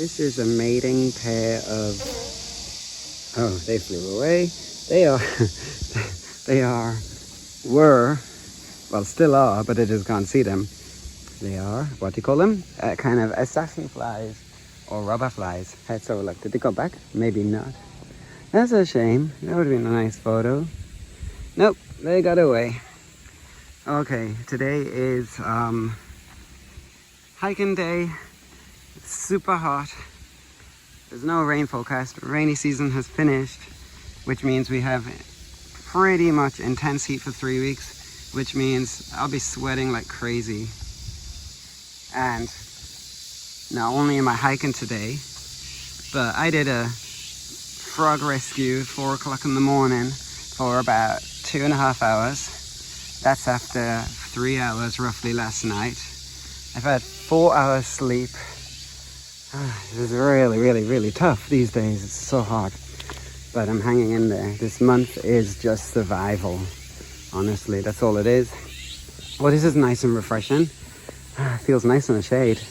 This is a mating pair of... Oh, they flew away. They are... were, well, still are, but I just can't see them. They are, what do you call them? Kind of assassin flies or rubber flies. Let's have a look. Did they go back? Maybe not. That's a shame. That would have been a nice photo. Nope, they got away. Okay, today is hiking day. It's super hot. There's no rain forecast. Rainy season has finished, which means we have pretty much intense heat for 3 weeks, which means I'll be sweating like crazy. And not only am I hiking today, but I did a frog rescue at 4 o'clock in the morning for about 2.5 hours. That's after 3 hours roughly last night. I've had 4 hours sleep. This is really tough these days. It's so hard, but I'm hanging in there. This month is just survival. Honestly, that's all it is. Well, this is nice and refreshing. Feels nice in the shade.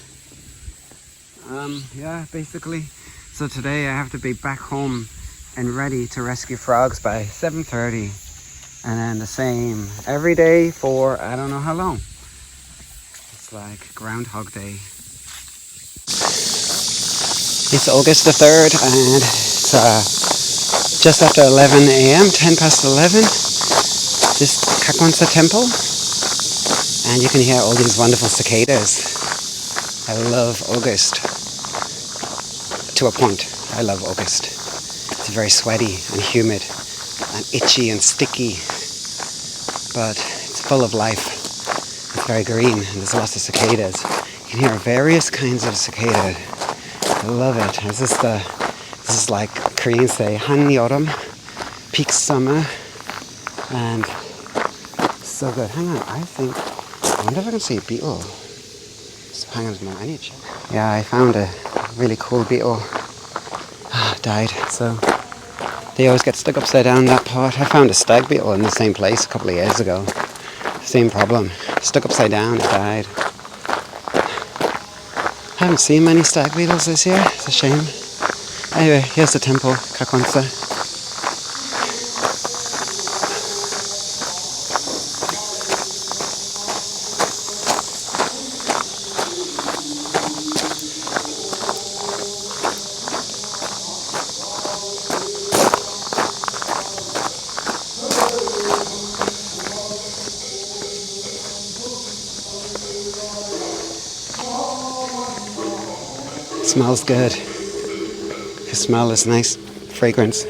Yeah, basically. So today I have to be back home and ready to rescue frogs by 7:30. And then the same every day for I don't know how long. It's like Groundhog Day. It's August the 3rd and it's just after 11 a.m., 10 past 11. This Kakwansa temple. And you can hear all these wonderful cicadas. I love August. To a point, I love August. It's very sweaty and humid and itchy and sticky, but it's full of life. It's very green and there's lots of cicadas. You can hear various kinds of cicada. I love it. This is like Koreans say, Han Yoram, peak summer, and so good. Hang on, I wonder if I can see a beetle. So hang on a minute, I need to check. Yeah, I found a really cool beetle. Died, so they always get stuck upside down in that pot. I found a stag beetle in the same place a couple of years ago. Same problem. Stuck upside down, it died. I haven't seen many stag beetles this year. It's a shame. Anyway, here's the temple, Kakwansa. Smells good. The smell is nice, fragrance.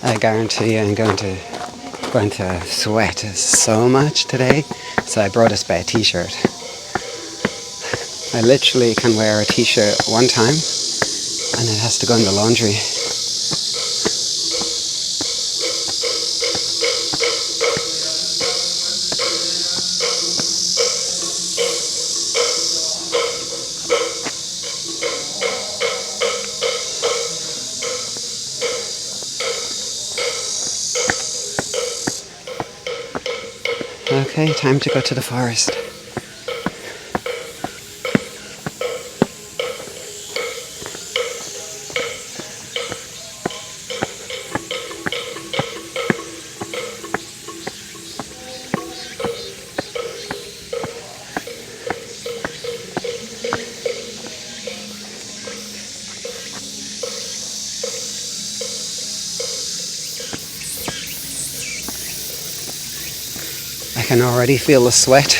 I guarantee you I'm going to sweat so much today, so I brought a spare t-shirt. I literally can wear a t-shirt one time and it has to go in the laundry. Okay, time to go to the forest. I can already feel the sweat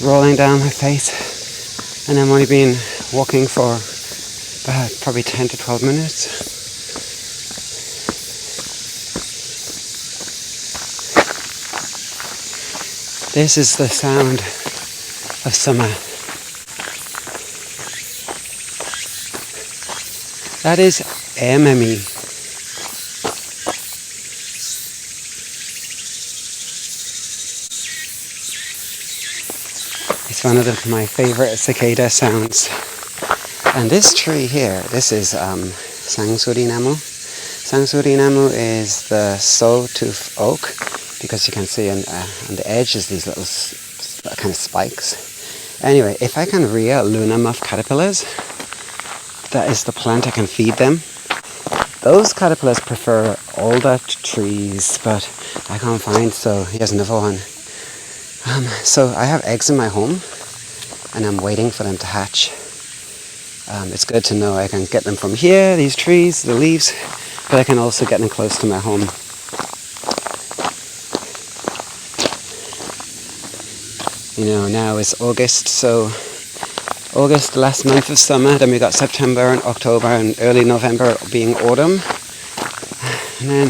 rolling down my face, and I've only been walking for about probably 10 to 12 minutes. This is the sound of summer. That is Ememy. It's one of my favorite cicada sounds. And this tree here, this is Sangsuri-namu. Sangsuri-namu is the saw-tooth oak, because you can see on the edge is these little kind of spikes. Anyway, if I can rear Luna muff caterpillars, that is the plant I can feed them. Those caterpillars prefer older trees, but I can't find, so here's another one. So I have eggs in my home, and I'm waiting for them to hatch. It's good to know I can get them from here, these trees, the leaves, but I can also get them close to my home. You know, now it's August, so August, the last month of summer, then we got September and October and early November being autumn. And then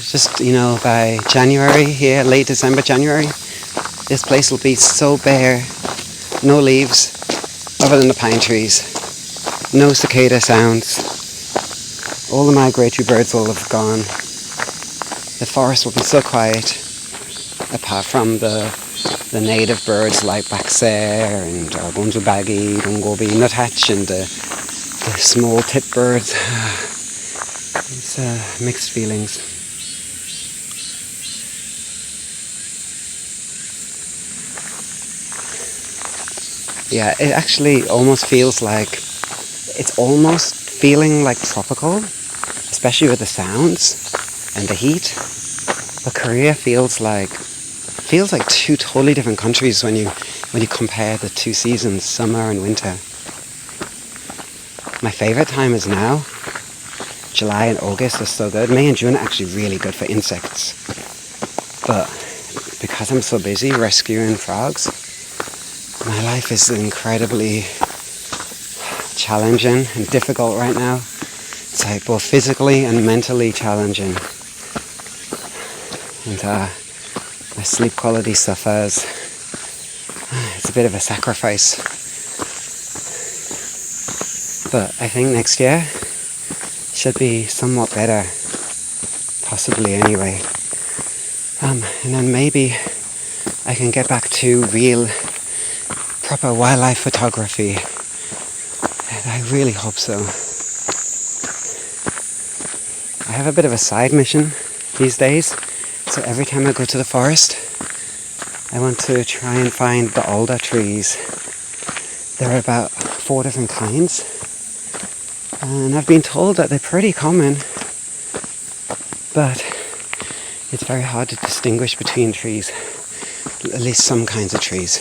just, you know, by January here, late December, January, this place will be so bare, no leaves, other than the pine trees, no cicada sounds, all the migratory birds will have gone. The forest will be so quiet, apart from the native birds like Baxer and Bunjubagi, Dungobi, Nuthatch, and the small tit birds. It's mixed feelings. Yeah, it actually almost feels like, it's almost feeling like tropical, especially with the sounds and the heat. But Korea feels like two totally different countries when you compare the two seasons, summer and winter. My favorite time is now. July and August are so good. May and June are actually really good for insects. But because I'm so busy rescuing frogs, my life is incredibly challenging and difficult right now. It's like both physically and mentally challenging. And my sleep quality suffers. It's a bit of a sacrifice. But I think next year should be somewhat better. Possibly anyway. And then maybe I can get back to real, proper wildlife photography. I really hope so. I have a bit of a side mission these days. So every time I go to the forest, I want to try and find the alder trees. There are about 4 different kinds, and I've been told that they're pretty common, but it's very hard to distinguish between trees, at least some kinds of trees.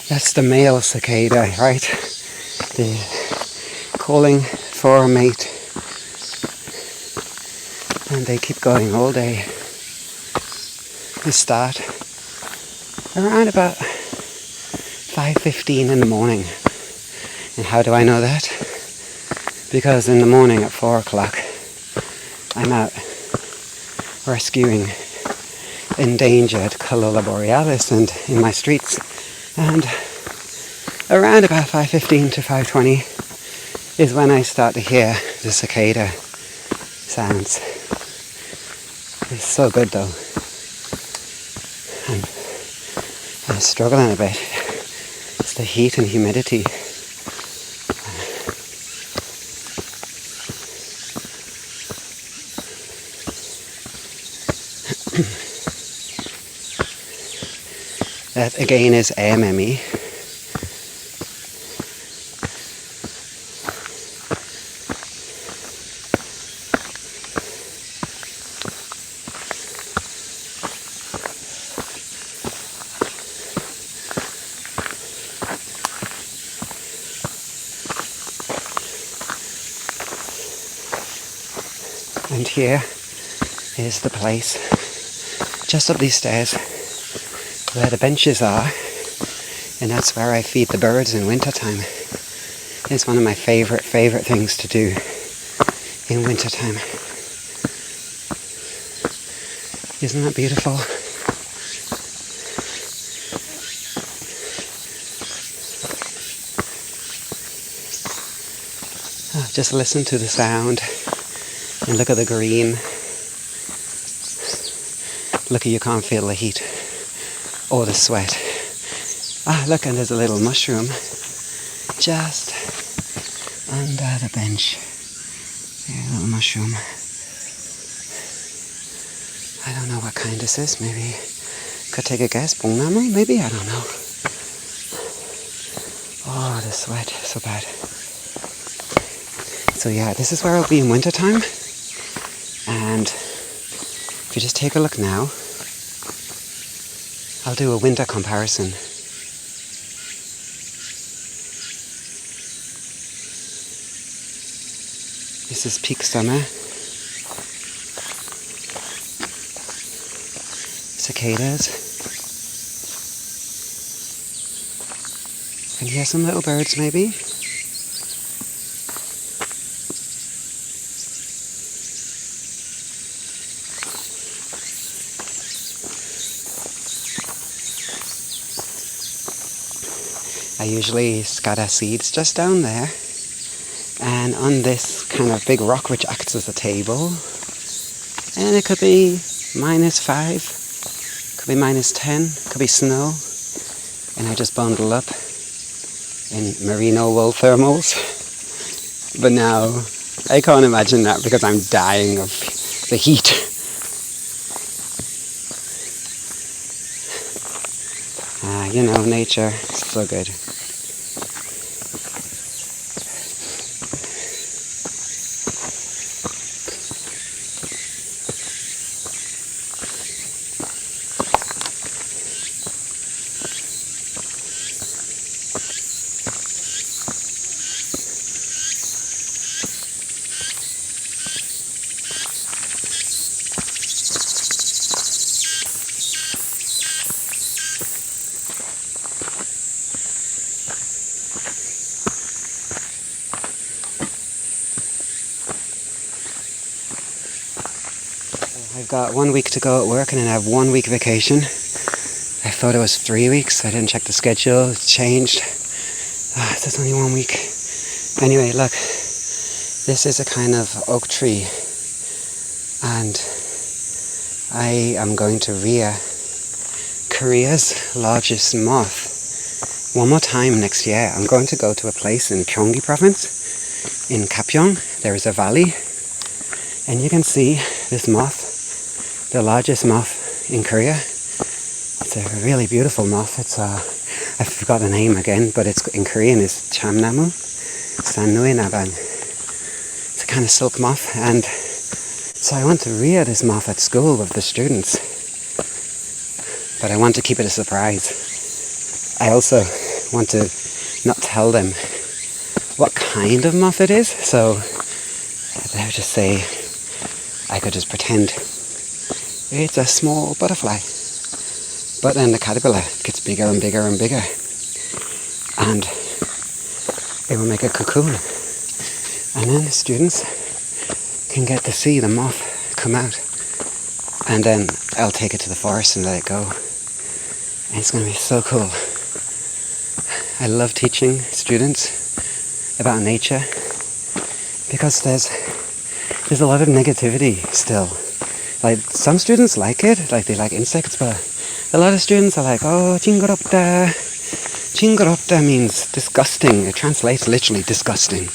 That's the male cicada, right? The calling for a mate. And they keep going all day. They start around about 5:15 in the morning. And how do I know that? Because in the morning at 4 o'clock, I'm out rescuing endangered Corolla borealis and in my streets. And around about 5:15 to 5:20 is when I start to hear the cicada sounds. It's so good though. I'm struggling a bit. It's the heat and humidity. That again is AMME. And here is the place, just up these stairs, where the benches are, and that's where I feed the birds in winter time. It's one of my favourite things to do in winter time. Isn't that beautiful? Oh, just listen to the sound. And look at the green. Look, you can't feel the heat or the sweat. Ah, look, and there's a little mushroom just under the bench. There's a little mushroom. I don't know what kind this is. Maybe could take a guess. Bongnamu? Maybe? I don't know. Oh, the sweat, so bad. So yeah, this is where I'll be in winter time. And if you just take a look now, I'll do a winter comparison. This is peak summer. Cicadas. You can hear some little birds maybe. I usually scatter seeds just down there, and on this kind of big rock which acts as a table, and it could be -5, could be -10, could be snow, and I just bundle up in merino wool thermals. But now I can't imagine that because I'm dying of the heat. You know, nature is so good. I've got 1 week to go at work and then I have 1 week vacation. I thought it was 3 weeks. I didn't check the schedule. It's changed. It's just only 1 week. Anyway, look. This is a kind of oak tree. And I am going to rear Korea's largest moth. One more time next year. I'm going to go to a place in Gyeonggi province. In Gapyeong. There is a valley. And you can see this moth. The largest moth in Korea. It's a really beautiful moth. It's I forgot the name again, but it's in Korean is chamnamu, sanui naban. It's a kind of silk moth, and so I want to rear this moth at school with the students. But I want to keep it a surprise. I also want to not tell them what kind of moth it is, so they would just say I could just pretend it's a small butterfly. But then the caterpillar gets bigger and bigger and bigger. And it will make a cocoon. And then the students can get to see the moth come out. And then I'll take it to the forest and let it go. And it's going to be so cool. I love teaching students about nature because there's a lot of negativity still. Like, some students like it, like they like insects, but a lot of students are like, oh, 징그럽다. 징그럽다 means disgusting. It translates literally disgusting.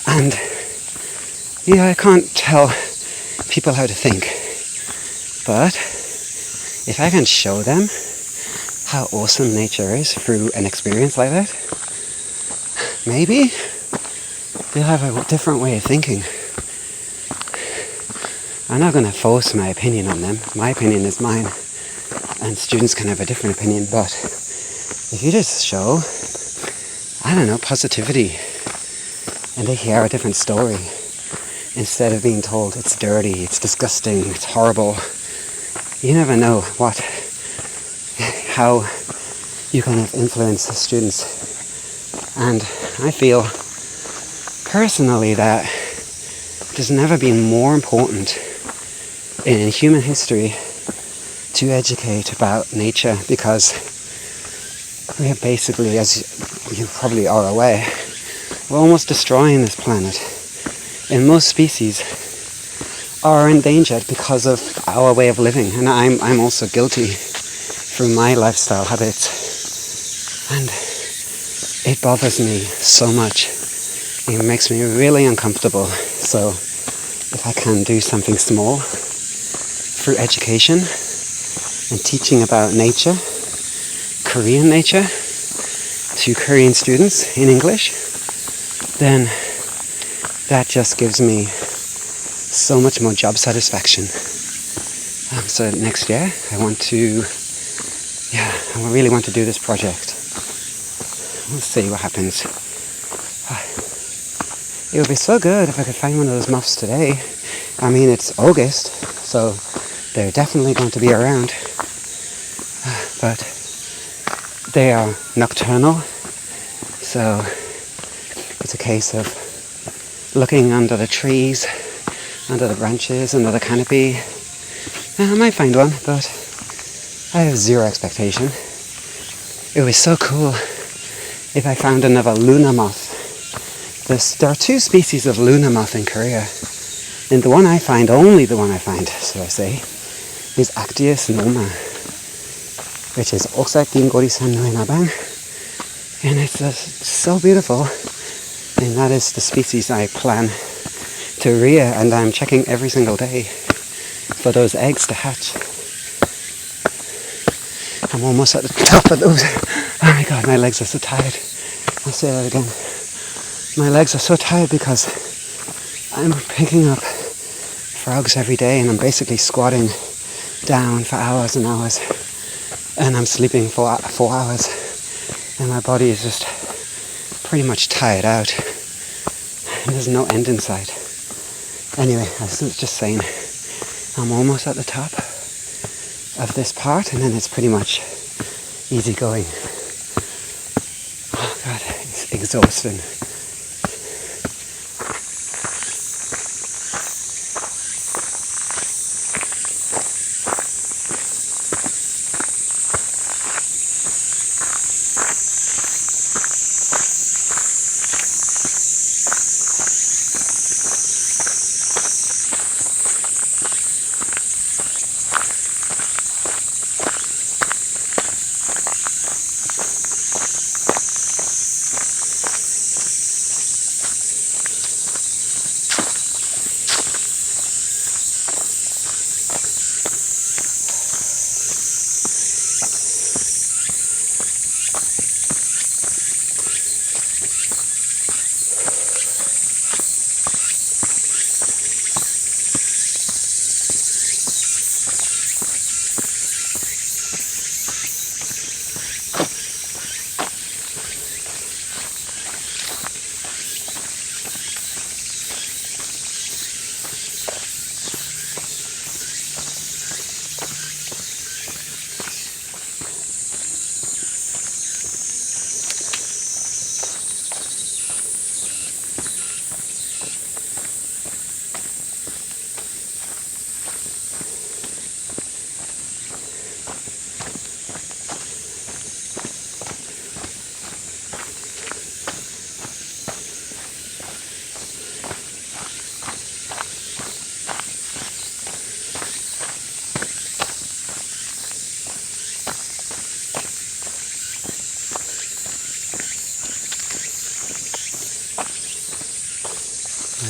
And yeah, I can't tell people how to think. But if I can show them how awesome nature is through an experience like that, maybe they'll have a different way of thinking. I'm not going to force my opinion on them. My opinion is mine, and students can have a different opinion. But if you just show, I don't know, positivity, and they hear a different story, instead of being told it's dirty, it's disgusting, it's horrible, you never know how you can influence the students. And I feel personally that there's never been more important in human history to educate about nature, because we are basically, as you probably are aware, we're almost destroying this planet. And most species are endangered because of our way of living. And I'm also guilty through my lifestyle habits. And it bothers me so much. It makes me really uncomfortable. So if I can do something small through education and teaching about nature, Korean nature, to Korean students in English, then that just gives me so much more job satisfaction. So next year I really want to do this project. We'll see what happens. It would be so good if I could find one of those muffs today. I mean, it's August, so they're definitely going to be around. But they are nocturnal, so it's a case of looking under the trees, under the branches, under the canopy. I might find one, but I have zero expectation. It was so cool if I found another Luna moth. There are two species of Luna moth in Korea, and the one I find, only the one I find, so I say, is Actius noma, which is Osak Gingori-san no Enabang, and it's so beautiful. And that is the species I plan to rear, and I'm checking every single day for those eggs to hatch. I'm almost at the top of those. Oh my god, my legs are so tired. I'll say that again. My legs are so tired because I'm picking up frogs every day, and I'm basically squatting down for hours and hours, and I'm sleeping for 4 hours, and my body is just pretty much tired out, and there's no end in sight. Anyway, I was just saying, I'm almost at the top of this part, and then it's pretty much easy going. Oh god, it's exhausting.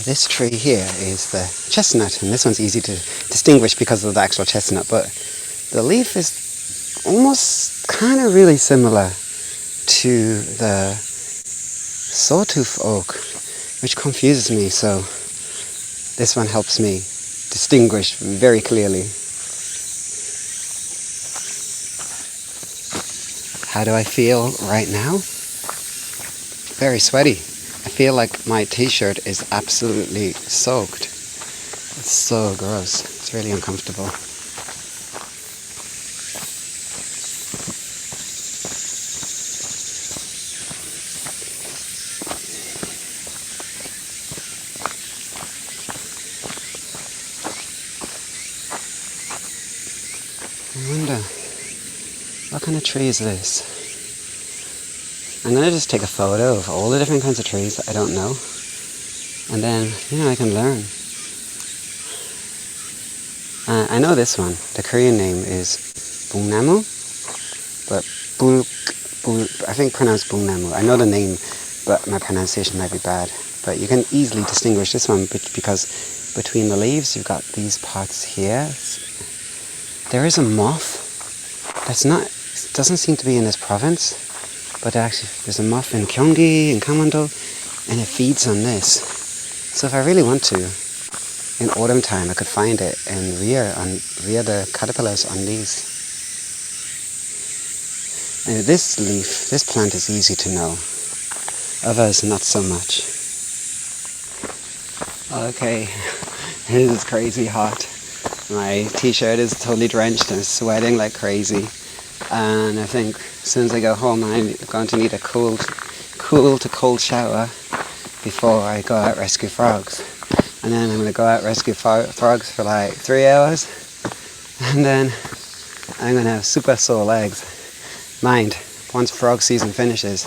this tree here is the chestnut, and this one's easy to distinguish because of the actual chestnut, but the leaf is almost kind of really similar to the sawtooth oak, which confuses me, so this one helps me distinguish very clearly. How do I feel right now? Very sweaty. I feel like my t-shirt is absolutely soaked. It's so gross. It's really uncomfortable. I wonder, what kind of tree is this? I'm going to just take a photo of all the different kinds of trees that I don't know, and then, I can learn. I know this one. The Korean name is Bungnamu, but I think pronounced Bungnamu. I know the name, but my pronunciation might be bad. But you can easily distinguish this one because between the leaves you've got these parts here. There is a moth doesn't seem to be in this province. But actually, there's a moth in Gyeonggi, in Gangwon-do, and it feeds on this. So if I really want to, in autumn time, I could find it and rear the caterpillars on these. And this plant is easy to know. Others, not so much. Okay, it is crazy hot. My t-shirt is totally drenched and sweating like crazy. And I think as soon as I go home, I'm going to need a cool to cold shower before I go out rescue frogs. And then I'm going to go out rescue frogs for like 3 hours, and then I'm going to have super sore legs. Mind, once frog season finishes,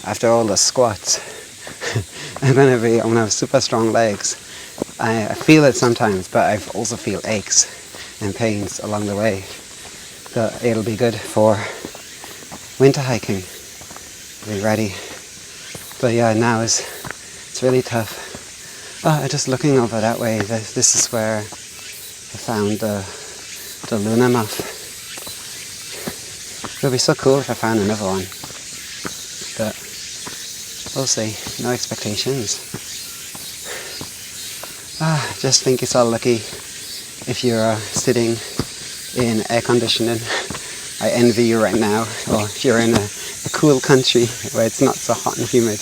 after all the squats, I'm going to have super strong legs. I feel it sometimes, but I also feel aches and pains along the way. So it'll be good for winter hiking. Be ready. But yeah, now it's really tough. Oh, just looking over that way, this is where I found the Luna moth. It would be so cool if I found another one. But we'll see. No expectations. I just think it's all lucky if you're sitting in air conditioning. I envy you right now, or if you're in a cool country where it's not so hot and humid.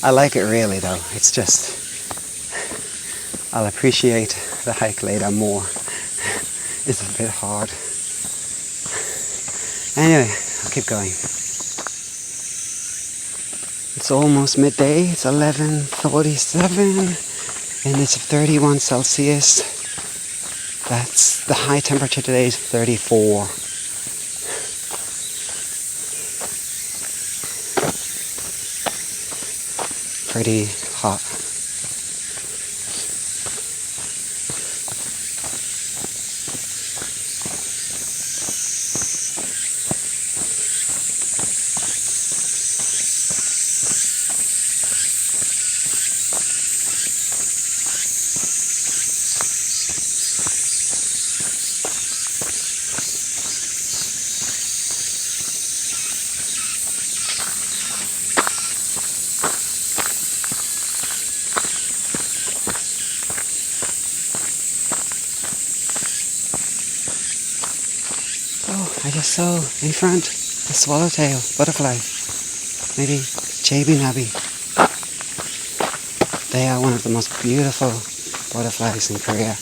I like it really though. It's just, I'll appreciate the hike later more. It's a bit hard. Anyway, I'll keep going. It's almost midday. It's 11:47 and it's 31 Celsius. That's the high temperature today is 34. Pretty hot. I just saw in front a swallowtail butterfly, maybe Cheonan. They are one of the most beautiful butterflies in Korea.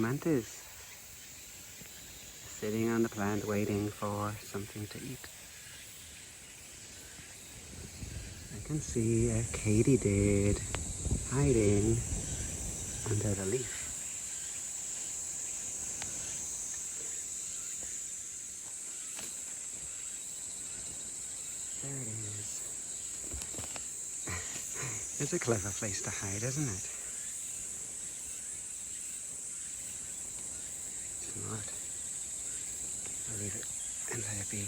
praying mantis sitting on the plant waiting for something to eat. I can see a katydid hiding under the leaf. There it is. It's a clever place to hide, isn't it? It's not. I'll leave it and let it be.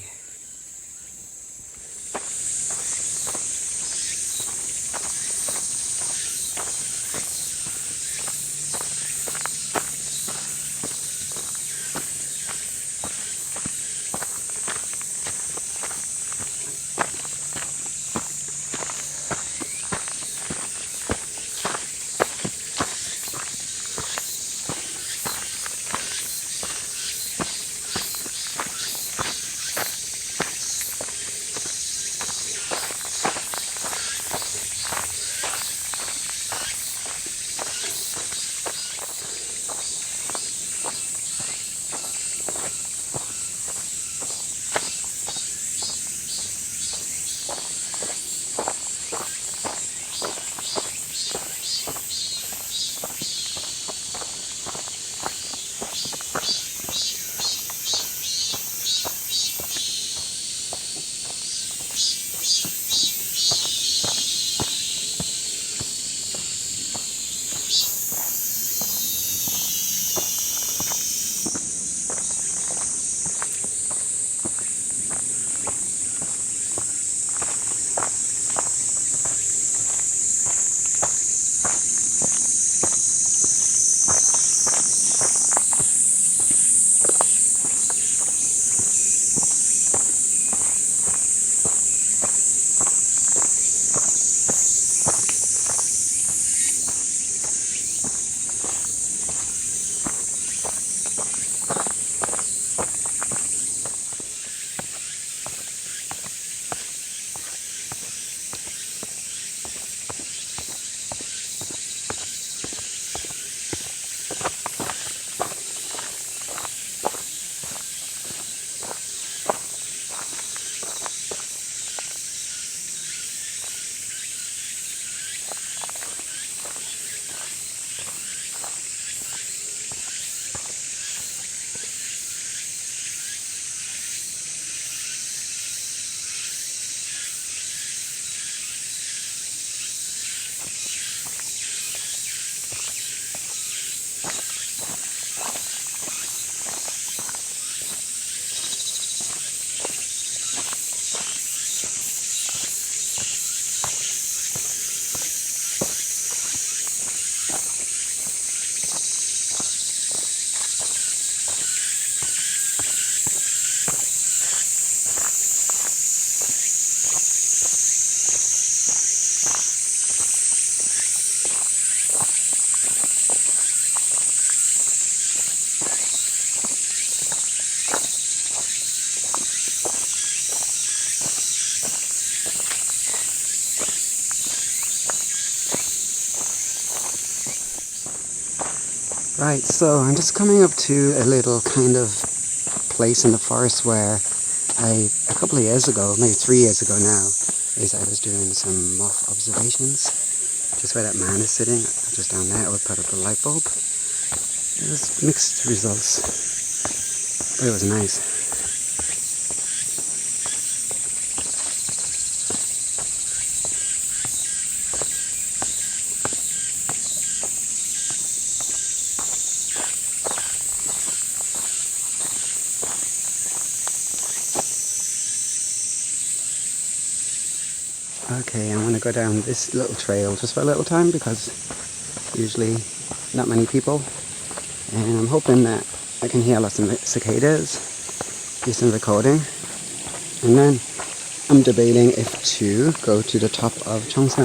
Right, so I'm just coming up to a little kind of place in the forest where a couple of years ago, maybe 3 years ago now, I was doing some moth observations. Just where that man is sitting, just down there, I would put up the light bulb. It was mixed results, but it was nice. Okay, I'm going to go down this little trail just for a little time because usually not many people, and I'm hoping that I can hear lots of cicadas, do some recording, and then I'm debating if to go to the top of top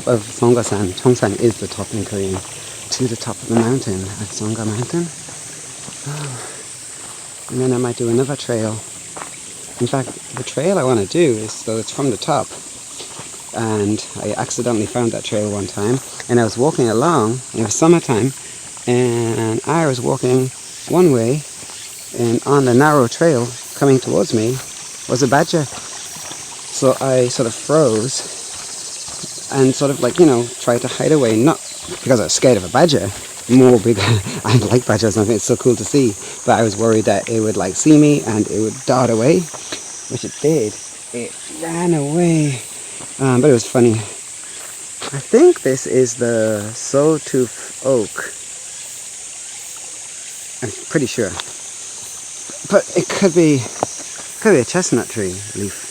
of Songgasan. Cheonan is the top in Korean, to the top of the mountain at Songga Mountain, and then I might do another trail. In fact, the trail I want to do is, so it's from the top, and I accidentally found that trail one time, and I was walking along, it was summertime, and I was walking one way, and on the narrow trail coming towards me was a badger. So I sort of froze and sort of like, tried to hide away, not because I was scared of a badger, more because I like badgers and I think it's so cool to see, but I was worried that it would like see me and it would dart away, which it did. It ran away, but it was funny. I think this is the sawtooth oak. I'm pretty sure, but it could be a chestnut tree leaf.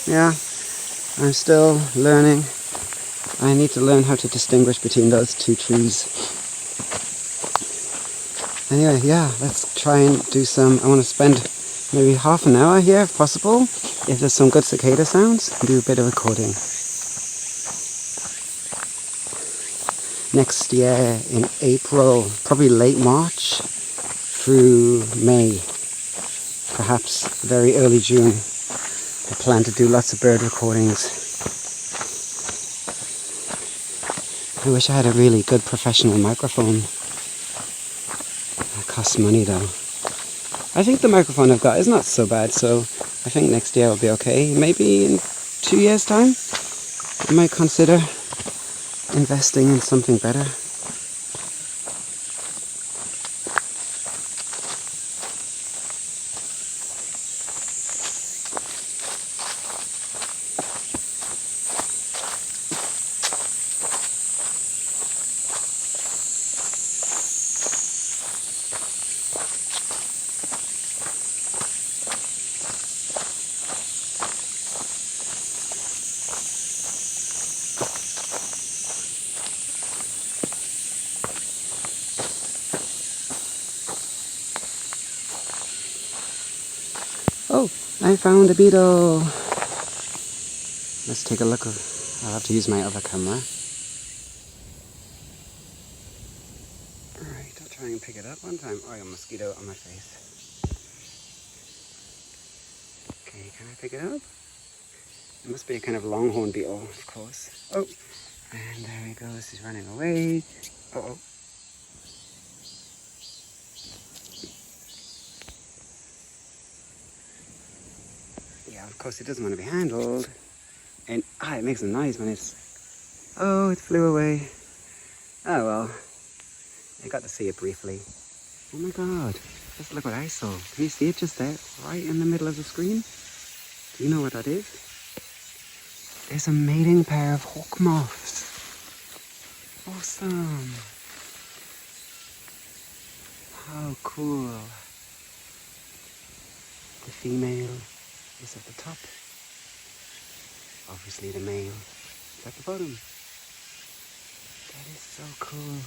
Yeah, I'm still learning. I need to learn how to distinguish between those two trees. Anyway, yeah, let's try and do some. I want to spend maybe half an hour here if possible. If there's some good cicada sounds, do a bit of recording. Next year in April, probably late March through May, perhaps very early June, I plan to do lots of bird recordings. I wish I had a really good professional microphone. It costs money though. I think the microphone I've got is not so bad, so I think next year will be okay. Maybe in 2 years' time, I might consider investing in something better. Oh, I found a beetle. Let's take a look. I'll have to use my other camera. Alright, I'll try and pick it up one time. Oh, a mosquito on my face. Okay, can I pick it up? It must be a kind of longhorn beetle, of course. Oh, and there he goes. He's running away. Uh-oh. Yeah, of course, it doesn't want to be handled. And, it makes a noise when it's... Oh, it flew away. Oh, well. I got to see it briefly. Oh my god. Just look what I saw. Can you see it just there? Right in the middle of the screen? Do you know what that is? There's a mating pair of hawk moths. Awesome. How cool. The female is at the top. Obviously the male is at the bottom. That is so cool.